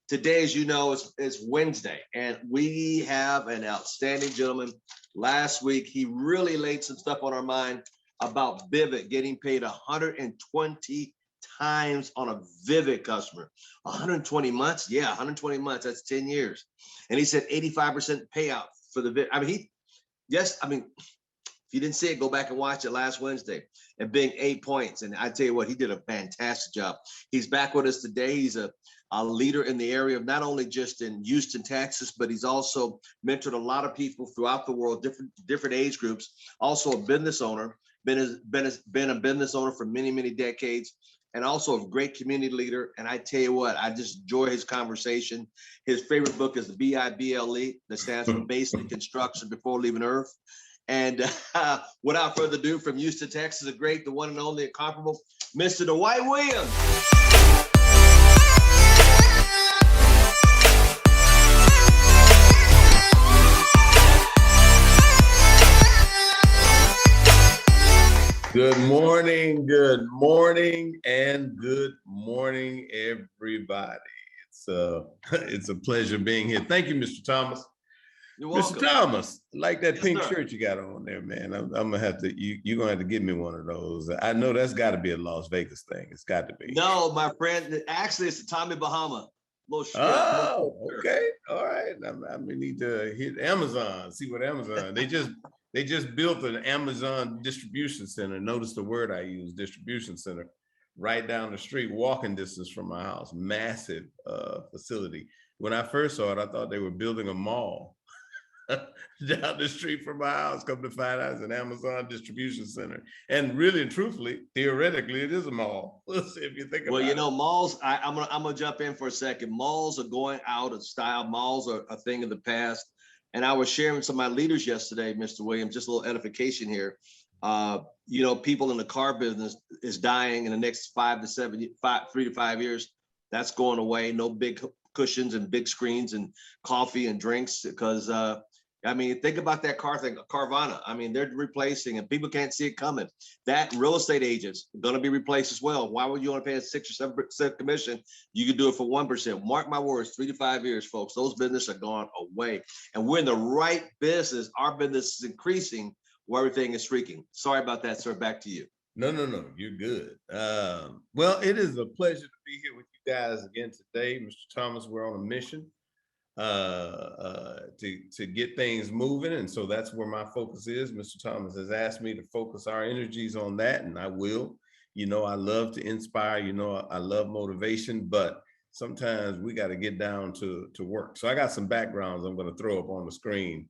Today, as you know, is Wednesday, and we have an outstanding gentleman. Last week, he really laid some stuff on our mind about Vivid getting paid 120 times on a Vivid customer. 120 months? Yeah, 120 months. That's 10 years. And he said 85% payout for the Vivid. I mean, if you didn't see it, go back and watch it last Wednesday. And being 8 points. And I tell you what, he did a fantastic job. He's back with us today. He's a leader in the area of not only just in Houston, Texas, but he's also mentored a lot of people throughout the world, different age groups. Also a business owner, been a business owner for many, many decades, and also a great community leader. And I tell you what, I just enjoy his conversation. His favorite book is the BIBLE, that stands for Basic Instruction Before Leaving Earth. And without further ado, from Houston, Texas, the great, the one and only, incomparable, Mr. Dwight Williams. Good morning, and good morning, everybody. It's a pleasure being here. Thank you, Mr. Thomas. You're welcome. Mr. Thomas, like that Yes, pink sir. shirt you got on there, man. I'm gonna have to. You're gonna have to give me one of those. I know that's got to be a Las Vegas thing. It's got to be. No, my friend. Actually, it's the Tommy Bahama little shirt. Oh, okay, all right. I need to hit Amazon. See what Amazon. They just built an Amazon distribution center. Notice the word I use, distribution center, right down the street, walking distance from my house. Massive facility. When I first saw it, I thought they were building a mall down the street from my house. Come to find out, it's an Amazon distribution center. And really and truthfully, theoretically, it is a mall. If you think about it. Well, you know, malls, I'm gonna jump in for a second. Malls are going out of style. Malls are a thing of the past. And I was sharing with some of my leaders yesterday, Mr. Williams, just a little edification here. You know, people in the car business is dying in the next 3 to 5 years. That's going away. No big cushions and big screens and coffee and drinks, because I mean, think about that car thing, Carvana. I mean, they're replacing, and people can't see it coming. That real estate agents are going to be replaced as well. Why would you want to pay a 6 or 7% commission? You could do it for 1%. Mark my words, 3 to 5 years, folks. Those businesses are gone away, and we're in the right business. Our business is increasing where everything is shrinking. Sorry about that, sir. Back to you. No, you're good. Well, it is a pleasure to be here with you guys again today, Mr. Thomas. We're on a mission to get things moving, and so that's where my focus is. Mr. Thomas has asked me to focus our energies on that, and I will. You know, I love to inspire. You know, I love motivation, but sometimes we got to get down to work. So I got some backgrounds I'm going to throw up on the screen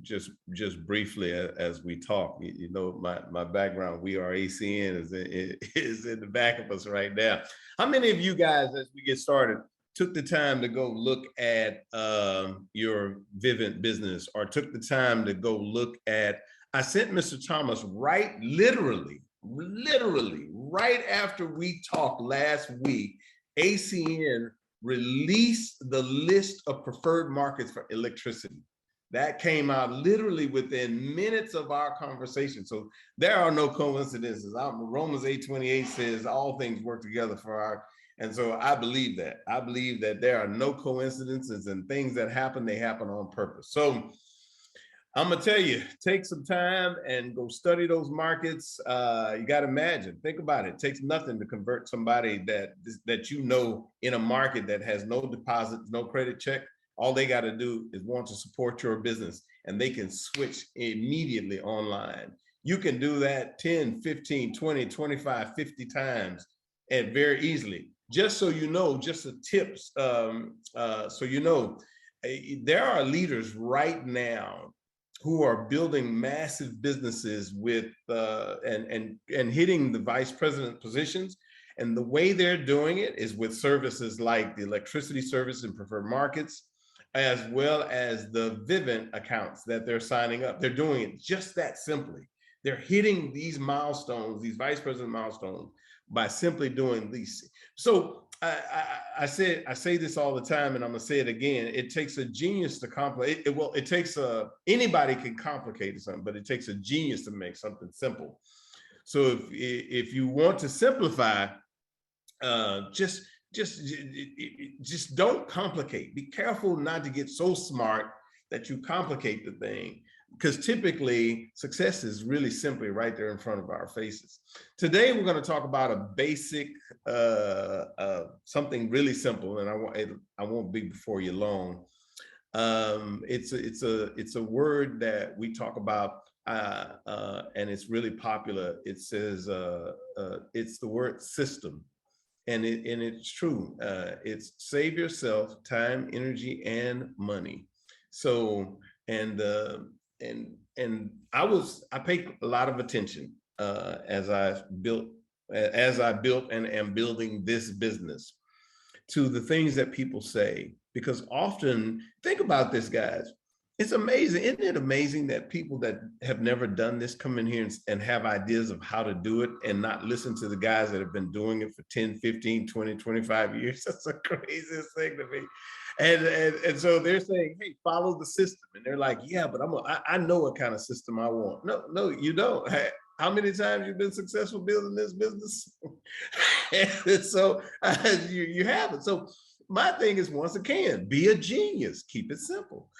just briefly as we talk. You know, my background, we are ACN, is in the back of us right now. How many of you guys, as we get started, took the time to go look at your Vivint business, or took the time to go look at, I sent Mr. Thomas literally right after we talked last week, ACN released the list of preferred markets for electricity. That came out literally within minutes of our conversation. So there are no coincidences. Romans 8:28 says all things work together for our. And so I believe that. I believe that there are no coincidences, and things that happen, they happen on purpose. So I'm gonna tell you, take some time and go study those markets. You got to imagine, think about it. It takes nothing to convert somebody that you know in a market that has no deposits, no credit check. All they got to do is want to support your business, and they can switch immediately online. You can do that 10, 15, 20, 25, 50 times, and very easily. Just so you know, just the tips, so you know, there are leaders right now who are building massive businesses with and hitting the vice president positions. And the way they're doing it is with services like the electricity service and preferred markets, as well as the Vivint accounts that they're signing up. They're doing it just that simply. They're hitting these milestones, these vice president milestones, by simply doing these. So I say this all the time, and I'm gonna say it again. It takes a genius to complicate it. Well, it takes anybody can complicate something, but it takes a genius to make something simple. So if you want to simplify, just just don't complicate. Be careful not to get so smart that you complicate the thing, because typically success is really simply right there in front of our faces. Today, we're going to talk about a basic, something really simple, and I won't be before you long. It's a word that we talk about, and it's really popular. It says it's the word system. And it's true. It's save yourself time, energy, and money. So and I paid a lot of attention as I built and am building this business to the things that people say, because often, think about this, guys. It's amazing. Isn't it amazing that people that have never done this come in here and have ideas of how to do it and not listen to the guys that have been doing it for 10, 15, 20, 25 years? That's the craziest thing to me. And so they're saying, hey, follow the system. And they're like, yeah, but I know what kind of system I want. No, you don't. How many times you've been successful building this business? And so you haven't. So my thing is, once again, be a genius. Keep it simple.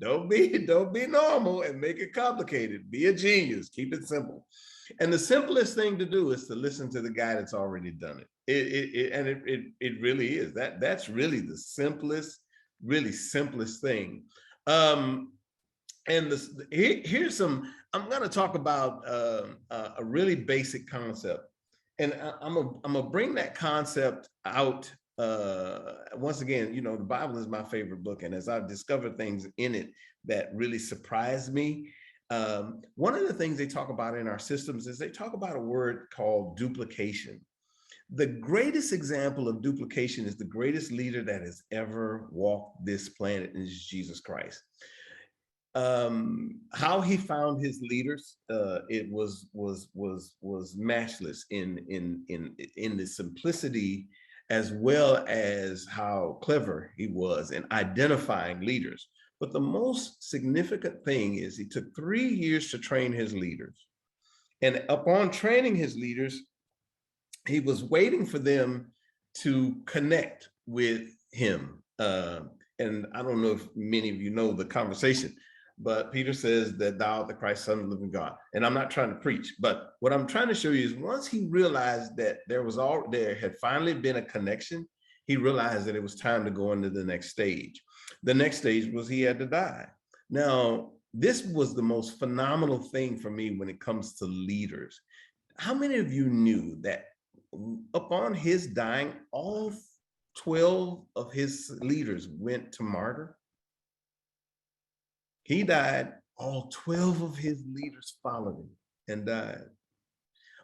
don't be normal and make it complicated. Be a genius. Keep it simple. And the simplest thing to do is to listen to the guy that's already done it. It really is. That's really the simplest, really simplest thing. And here's some. I'm going to talk about a really basic concept, and I'm gonna bring that concept out. Once again, you know, the Bible is my favorite book, and as I've discovered things in it that really surprised me, one of the things they talk about in our systems is they talk about a word called duplication. The greatest example of duplication is the greatest leader that has ever walked this planet, and is Jesus Christ. How he found his leaders, it was matchless in the simplicity, as well as how clever he was in identifying leaders. But the most significant thing is he took 3 years to train his leaders. And upon training his leaders, he was waiting for them to connect with him. And I don't know if many of you know the conversation, but Peter says that thou art the Christ, Son of the living God. And I'm not trying to preach, but what I'm trying to show you is, once he realized that there had finally been a connection, he realized that it was time to go into the next stage. The next stage was he had to die. Now, this was the most phenomenal thing for me when it comes to leaders. How many of you knew that upon his dying, all 12 of his leaders went to martyr? He died, all 12 of his leaders followed him and died.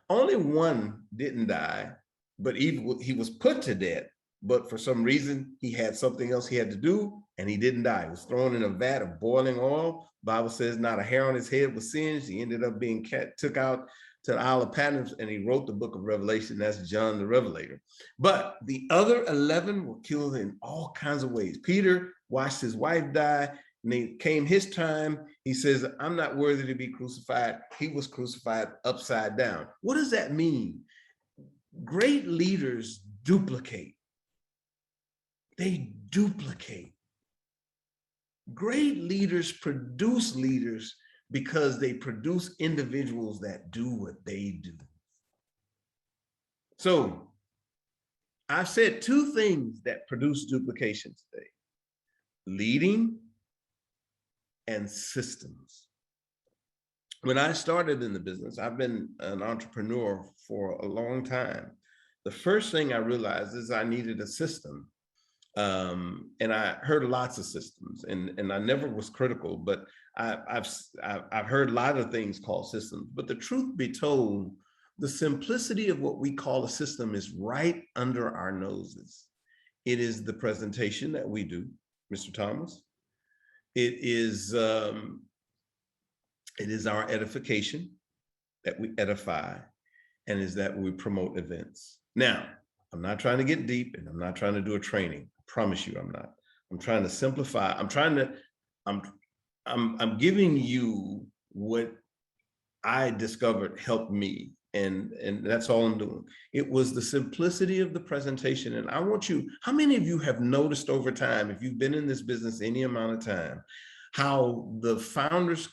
Only one didn't die, but he was put to death, but for some reason he had something else he had to do, and he didn't die. He was thrown in a vat of boiling oil. Bible says not a hair on his head was singed. He ended up being took out to the Isle of Patmos, and he wrote the book of Revelation. That's John the Revelator. But the other 11 were killed in all kinds of ways. Peter watched his wife die. And it came his time. He says, I'm not worthy to be crucified. He was crucified upside down. What does that mean? Great leaders duplicate. They duplicate. Great leaders produce leaders because they produce individuals that do what they do. So I've said 2 things that produce duplication today: leading and systems. When I started in the business, I've been an entrepreneur for a long time. The first thing I realized is I needed a system. And I heard lots of systems, and I never was critical, but I've heard a lot of things called systems. But the truth be told, the simplicity of what we call a system is right under our noses. It is the presentation that we do, Mr. Thomas. It is our edification, that we edify, and is that we promote events. Now, I'm not trying to get deep, and I'm not trying to do a training. I promise you I'm not. I'm trying to simplify. I'm giving you what I discovered helped me And that's all I'm doing. It was the simplicity of the presentation. And I want you, how many of you have noticed over time, if you've been in this business any amount of time, how the founders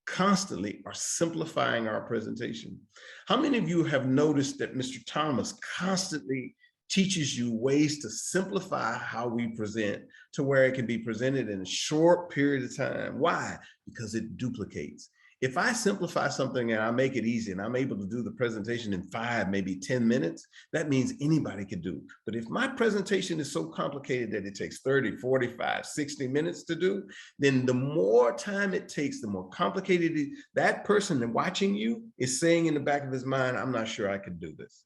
constantly are simplifying our presentation? How many of you have noticed that Mr. Thomas constantly teaches you ways to simplify how we present to where it can be presented in a short period of time? Why? Because it duplicates. If I simplify something and I make it easy and I'm able to do the presentation in 5, maybe 10 minutes, that means anybody can do. But if my presentation is so complicated that it takes 30, 45, 60 minutes to do, then the more time it takes, the more complicated it is. That person watching you is saying in the back of his mind, I'm not sure I can do this.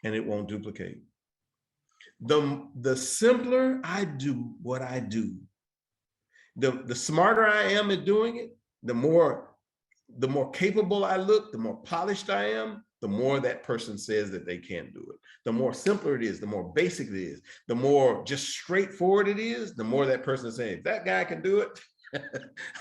And it won't duplicate. The simpler I do what I do, the smarter I am at doing it, the more capable I look, the more polished I am, the more that person says that they can't do it. The more simpler it is, the more basic it is, the more just straightforward it is, the more that person is saying, if that guy can do it,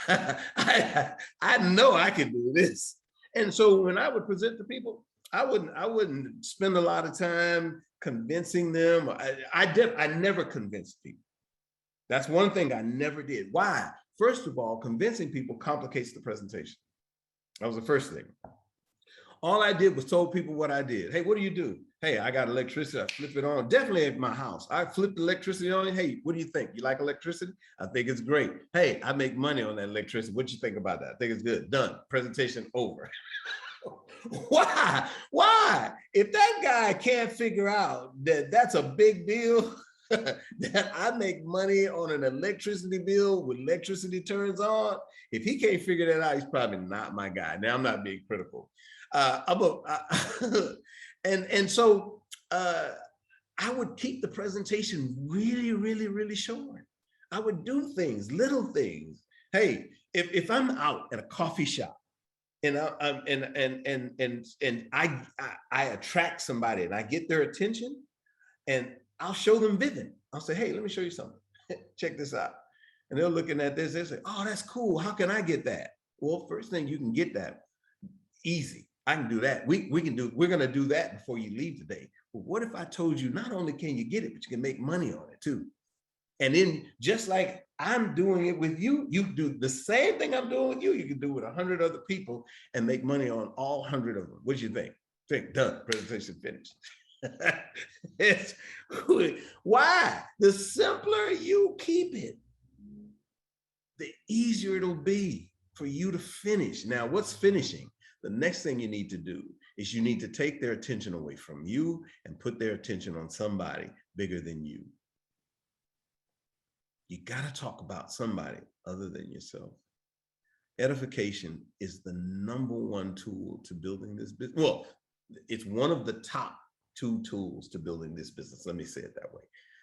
I know I can do this. And so when I would present to people, I wouldn't spend a lot of time convincing them. I never convinced people. That's one thing I never did. Why? First of all, convincing people complicates the presentation. That was the first thing. All I did was told people what I did. Hey, what do you do? Hey, I got electricity. I flip it on. Definitely at my house. I flipped electricity on. Hey, what do you think? You like electricity? I think it's great. Hey, I make money on that electricity. What do you think about that? I think it's good. Done. Presentation over. Why? Why? If that guy can't figure out that that's a big deal, that I make money on an electricity bill when electricity turns on, if he can't figure that out, he's probably not my guy. Now, I'm not being critical. So I would keep the presentation really, really, really short. I would do things, little things. Hey, if I'm out at a coffee shop, and I attract somebody and I get their attention, and I'll show them Vivid. I'll say, hey, let me show you something. Check this out. And they're looking at this, they say, oh, that's cool. How can I get that? Well, first thing, you can get that easy. I can do that. We're gonna do that before you leave today. But what if I told you not only can you get it, but you can make money on it too? And then just like I'm doing it with you, you do the same thing I'm doing with you. You can do it with 100 other people and make money on all 100 of them. What do you think? Think done. Presentation finished. Why? The simpler you keep it, the easier it'll be for you to finish. Now, what's finishing? The next thing you need to do is you need to take their attention away from you and put their attention on somebody bigger than you. You got to talk about somebody other than yourself. Edification is the #1 tool to building this business. Well, it's one of the top 2 tools to building this business. Let me say it that way.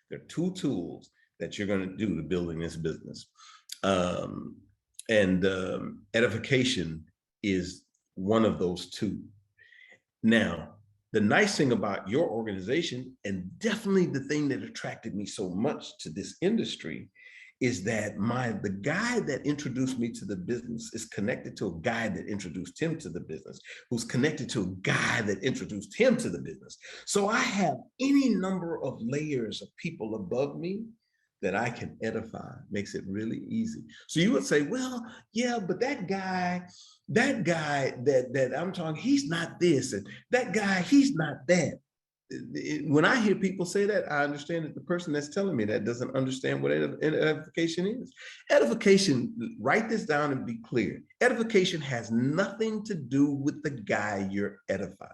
There are 2 tools that you're going to do to building this business. Edification is one of those 2. Now, the nice thing about your organization, and definitely the thing that attracted me so much to this industry, is that the guy that introduced me to the business is connected to a guy that introduced him to the business, who's connected to a guy that introduced him to the business. So I have any number of layers of people above me that I can edify. Makes it really easy. So you would say, well, yeah, but that guy that I'm talking, he's not this, and that guy, he's not that. When I hear people say that, I understand that the person that's telling me that doesn't understand what edification is. Edification, write this down and be clear. Edification has nothing to do with the guy you're edifying.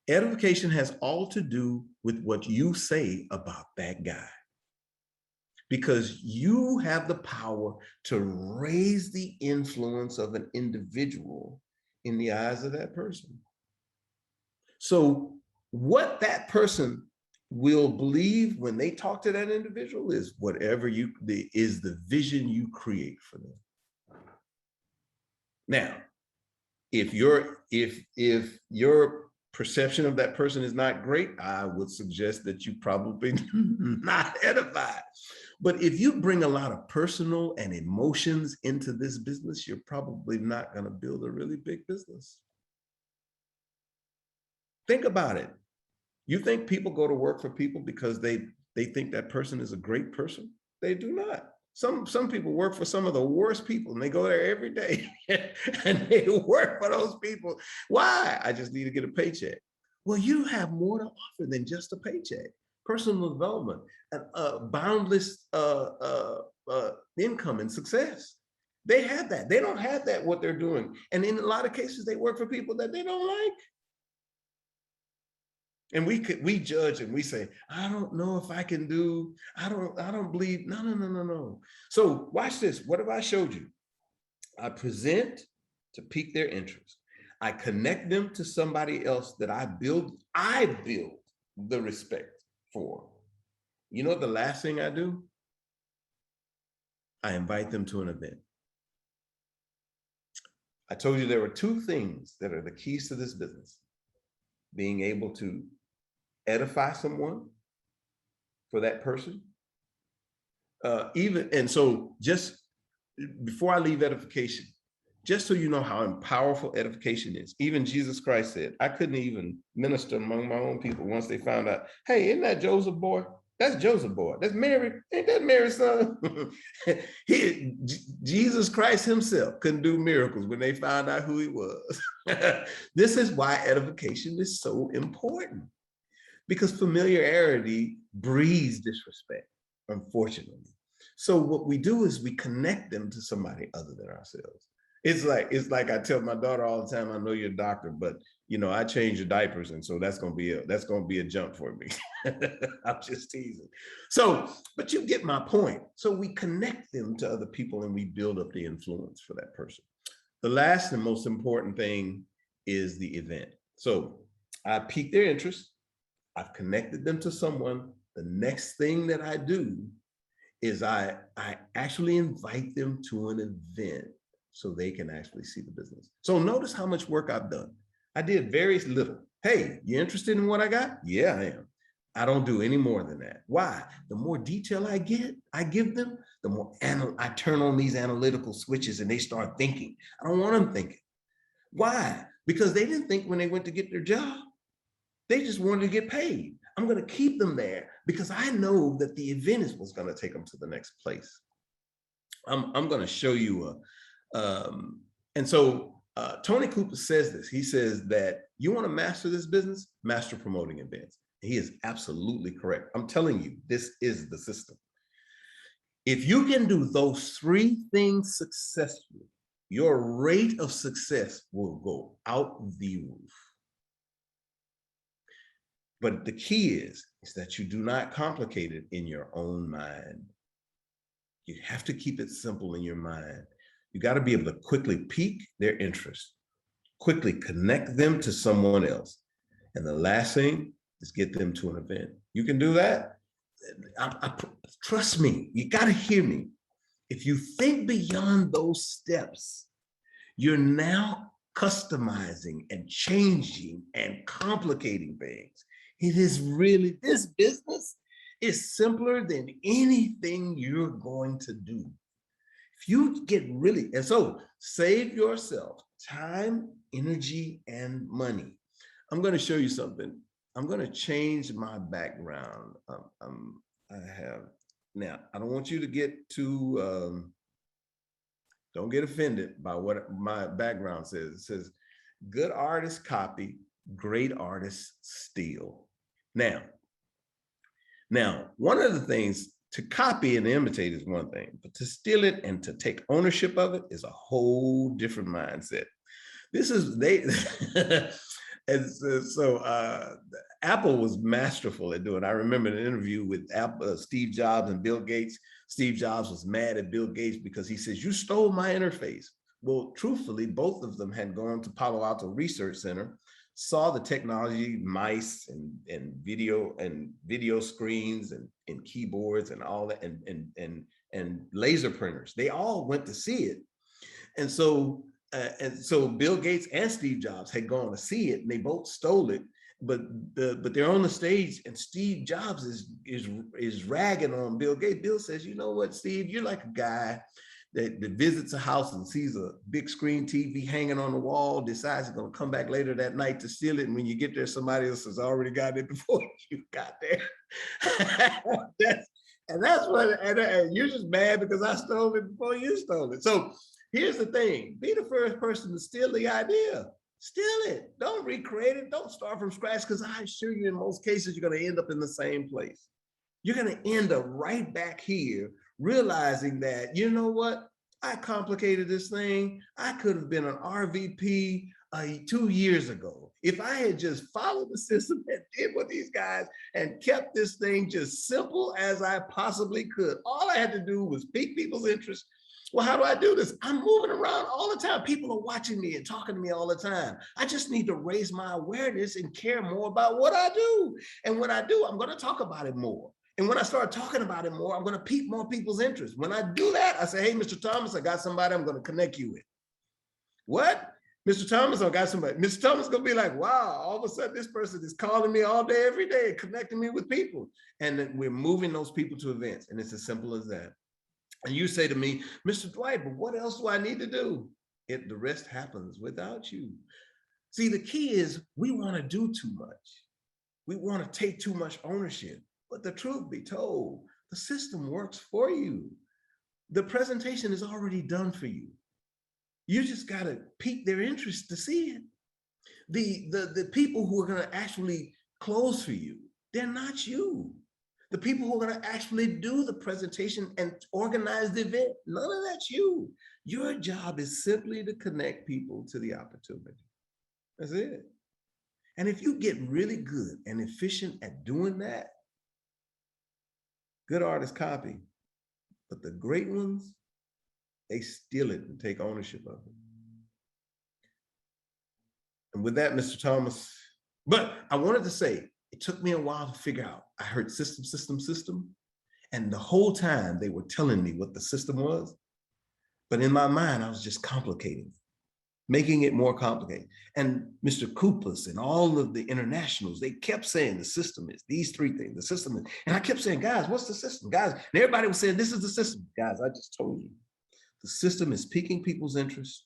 Edification has all to do with what you say about that guy. Because you have the power to raise the influence of an individual in the eyes of that person. So what that person will believe when they talk to that individual is whatever is the vision you create for them. Now, if your perception of that person is not great, I would suggest that you probably not edified. But if you bring a lot of personal and emotions into this business, you're probably not going to build a really big business. Think about it. You think people go to work for people because they think that person is a great person? They do not. Some people work for some of the worst people and they go there every day and they work for those people. Why? I just need to get a paycheck. Well, you have more to offer than just a paycheck. Personal development, and boundless income and success. They have that. They don't have that, what they're doing. And in a lot of cases, they work for people that they don't like. And we judge and we say, I don't know if I can do, I don't believe, no. So watch this. What have I showed you? I present to pique their interest. I connect them to somebody else that I build the respect for. You know the last thing I do? I invite them to an event. I told you there were two things that are the keys to this business. Being able to edify someone for that person. And so just before I leave edification, just so you know how powerful edification is, even Jesus Christ said, I couldn't even minister among my own people once they found out, hey, isn't that Joseph boy? That's Joseph boy. That's Mary. Ain't that Mary's son? Jesus Christ himself couldn't do miracles when they found out who he was. This is why edification is so important. Because familiarity breeds disrespect, unfortunately. So what we do is we connect them to somebody other than ourselves. It's like I tell my daughter all the time, I know you're a doctor, but I change your diapers, and so that's gonna be a jump for me. I'm just teasing. So, but you get my point. So we connect them to other people and we build up the influence for that person. The last and most important thing is the event. So I pique their interest. I've connected them to someone. The next thing that I do is I actually invite them to an event so they can actually see the business. So notice how much work I've done. I did very little. Hey, you interested in what I got? Yeah, I am. I don't do any more than that. Why? The more detail I give them, the more I turn on these analytical switches and they start thinking. I don't want them thinking. Why? Because they didn't think when they went to get their job. They just wanted to get paid. I'm going to keep them there because I know that the event is what's going to take them to the next place. I'm going to show you and so Tony Cooper says this. He says that you want to master this business, master promoting events. He is absolutely correct. I'm telling you, this is the system. If you can do those three things successfully, your rate of success will go out the roof. But the key is that you do not complicate it in your own mind. You have to keep it simple in your mind. You got to be able to quickly pique their interest, quickly connect them to someone else. And the last thing is get them to an event. You can do that. Trust me, you got to hear me. If you think beyond those steps, you're now customizing and changing and complicating things. It is really, this business is simpler than anything you're going to do. If you get really, and so save yourself time, energy, and money. I'm going to show you something. I'm going to change my background. Now, I don't want you to get too, don't get offended by what my background says. It says, good artists copy, great artists steal. Now, one of the things to copy and imitate is one thing, but to steal it and to take ownership of it is a whole different mindset. This is, Apple was masterful at doing. I remember an interview with Steve Jobs and Bill Gates. Steve Jobs was mad at Bill Gates because he says, you stole my interface. Well, truthfully, both of them had gone to Palo Alto Research Center, saw the technology, mice and video screens and keyboards and all that, and laser printers. They all went to see it. And so Bill Gates and Steve Jobs had gone to see it, and they both stole it. but they're on the stage, and Steve Jobs is ragging on Bill Gates. Bill says, you know what, Steve, you're like a guy that visits a house and sees a big screen TV hanging on the wall, decides he's going to come back later that night to steal it. And when you get there, somebody else has already got it before you got there. that's what, and you're just mad because I stole it before you stole it. So here's the thing, be the first person to steal the idea. Steal it. Don't recreate it. Don't start from scratch, because I assure you in most cases, you're going to end up in the same place. You're going to end up right back here, realizing that, you know what? I complicated this thing. I could have been an RVP 2 years ago. If I had just followed the system and did what these guys and kept this thing just simple as I possibly could. All I had to do was pique people's interest. Well, how do I do this? I'm moving around all the time. People are watching me and talking to me all the time. I just need to raise my awareness and care more about what I do. And when I do, I'm going to talk about it more. And when I start talking about it more, I'm going to pique more people's interest. When I do that, I say, hey, Mr. Thomas, I got somebody I'm going to connect you with. What? Mr. Thomas, I got somebody. Mr. Thomas is going to be like, wow, all of a sudden this person is calling me all day, every day, connecting me with people. And then we're moving those people to events. And it's as simple as that. And you say to me, Mr. Dwight, but what else do I need to do? The rest happens without you. See, the key is we want to do too much. We want to take too much ownership. But the truth be told, the system works for you. The presentation is already done for you. You just got to pique their interest to see it. The people who are going to actually close for you, they're not you. The people who are going to actually do the presentation and organize the event, none of that's you. Your job is simply to connect people to the opportunity. That's it. And if you get really good and efficient at doing that, good artists copy, but the great ones, they steal it and take ownership of it. And with that, Mr. Thomas, but I wanted to say, it took me a while to figure out. I heard system, system, system. And the whole time they were telling me what the system was. But in my mind, I was just complicating, making it more complicated. And Mr. Koopas and all of the internationals, they kept saying the system is these three things, the system is, and I kept saying, guys, what's the system? Guys, and everybody was saying, this is the system. Guys, I just told you. The system is piquing people's interest,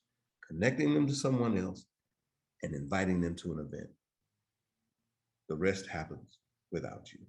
connecting them to someone else, and inviting them to an event. The rest happens without you.